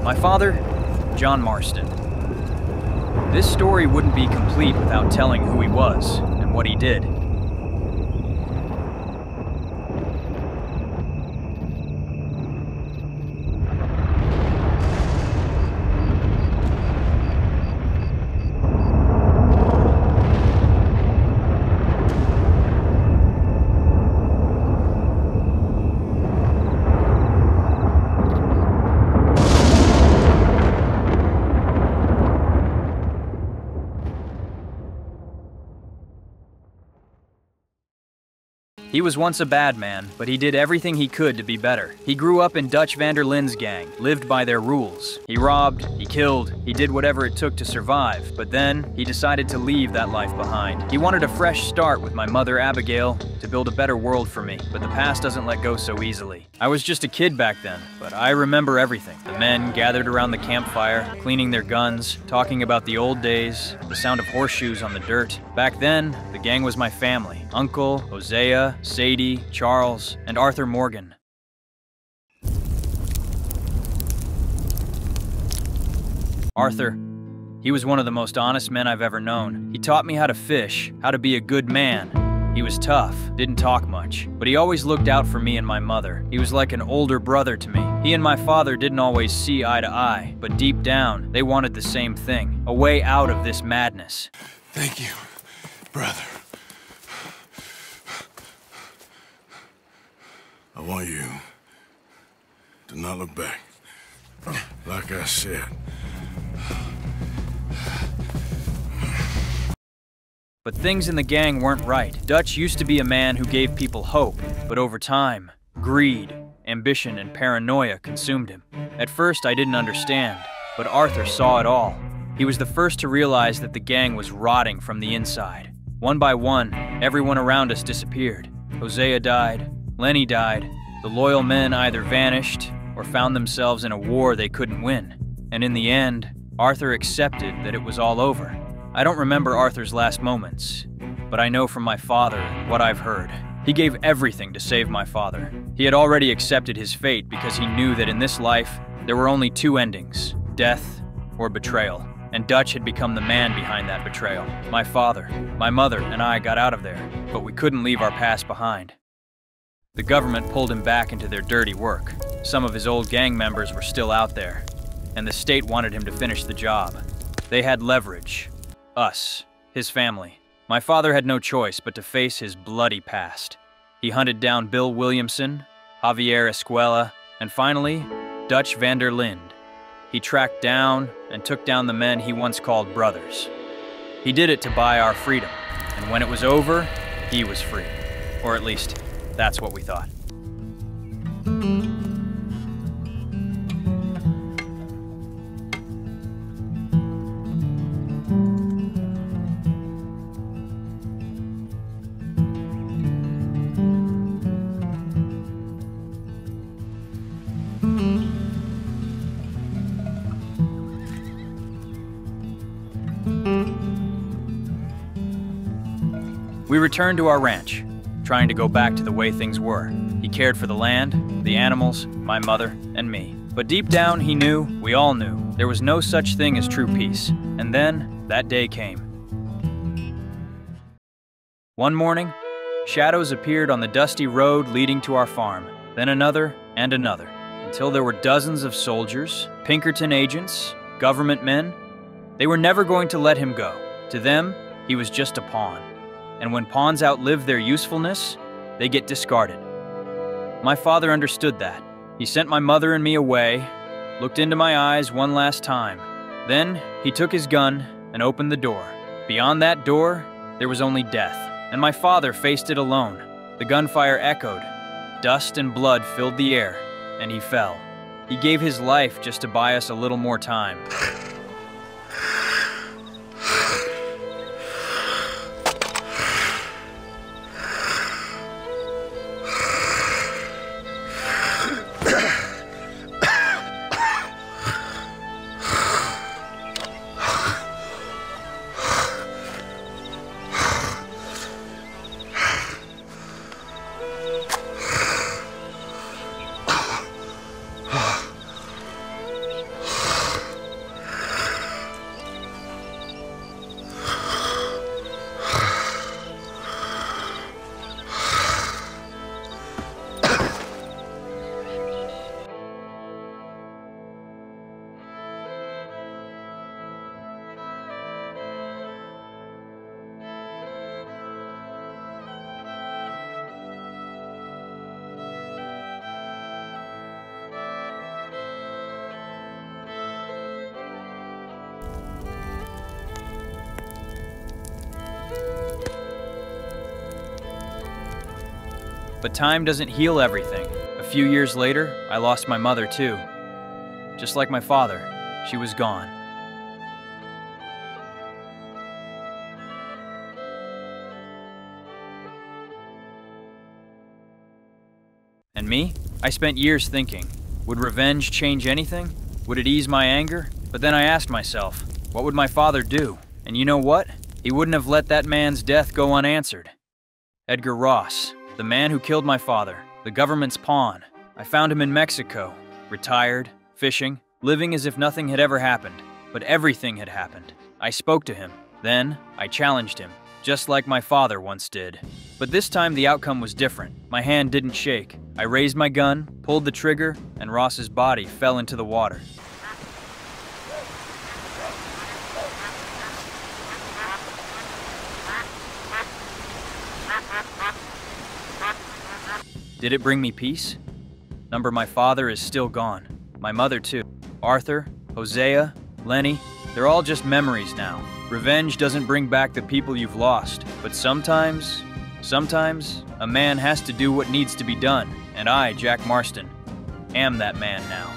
My father, John Marston. This story wouldn't be complete without telling who he was and what he did. He was once a bad man, but he did everything he could to be better. He grew up in Dutch van der Linde's gang, lived by their rules. He robbed, he killed, he did whatever it took to survive, but then he decided to leave that life behind. He wanted a fresh start with my mother Abigail to build a better world for me, but the past doesn't let go so easily. I was just a kid back then, but I remember everything. The men gathered around the campfire, cleaning their guns, talking about the old days, the sound of horseshoes on the dirt. Back then, the gang was my family. Uncle, Hosea, Sadie, Charles, and Arthur Morgan. Arthur, he was one of the most honest men I've ever known. He taught me how to fish, how to be a good man. He was tough, didn't talk much, but he always looked out for me and my mother. He was like an older brother to me. He and my father didn't always see eye to eye, but deep down, they wanted the same thing, a way out of this madness. Thank you, brother. I want you to not look back. Like I said. But things in the gang weren't right. Dutch used to be a man who gave people hope, but over time, greed, ambition, and paranoia consumed him. At first, I didn't understand, but Arthur saw it all. He was the first to realize that the gang was rotting from the inside. One by one, everyone around us disappeared. Hosea died. Lenny died. The loyal men either vanished or found themselves in a war they couldn't win. And in the end, Arthur accepted that it was all over. I don't remember Arthur's last moments, but I know from my father what I've heard. He gave everything to save my father. He had already accepted his fate because he knew that in this life, there were only two endings, death or betrayal. And Dutch had become the man behind that betrayal. My father, my mother, and I got out of there, but we couldn't leave our past behind. The government pulled him back into their dirty work. Some of his old gang members were still out there, and the state wanted him to finish the job. They had leverage. Us, his family. My father had no choice but to face his bloody past. He hunted down Bill Williamson, Javier Escuela, and finally, Dutch van der Linde. He tracked down and took down the men he once called brothers. He did it to buy our freedom, and when it was over, he was free. Or at least, that's what we thought. We returned to our ranch, trying to go back to the way things were. He cared for the land, the animals, my mother, and me. But deep down, he knew, we all knew, there was no such thing as true peace. And then, that day came. One morning, shadows appeared on the dusty road leading to our farm, then another and another, until there were dozens of soldiers, Pinkerton agents, government men. They were never going to let him go. To them, he was just a pawn. And when pawns outlive their usefulness, they get discarded. My father understood that. He sent my mother and me away, looked into my eyes one last time. Then he took his gun and opened the door. Beyond that door, there was only death, and my father faced it alone. The gunfire echoed. Dust and blood filled the air, and he fell. He gave his life just to buy us a little more time. But time doesn't heal everything. A few years later, I lost my mother too. Just like my father, she was gone. And me? I spent years thinking, would revenge change anything? Would it ease my anger? But then I asked myself, what would my father do? And you know what? He wouldn't have let that man's death go unanswered. Edgar Ross, the man who killed my father, the government's pawn. I found him in Mexico, retired, fishing, living as if nothing had ever happened. But everything had happened. I spoke to him. Then, I challenged him, just like my father once did. But this time the outcome was different. My hand didn't shake. I raised my gun, pulled the trigger, and Ross's body fell into the water. Did it bring me peace? Number, my father is still gone. My mother too. Arthur, Hosea, Lenny, they're all just memories now. Revenge doesn't bring back the people you've lost, but sometimes a man has to do what needs to be done. And I, Jack Marston, am that man now.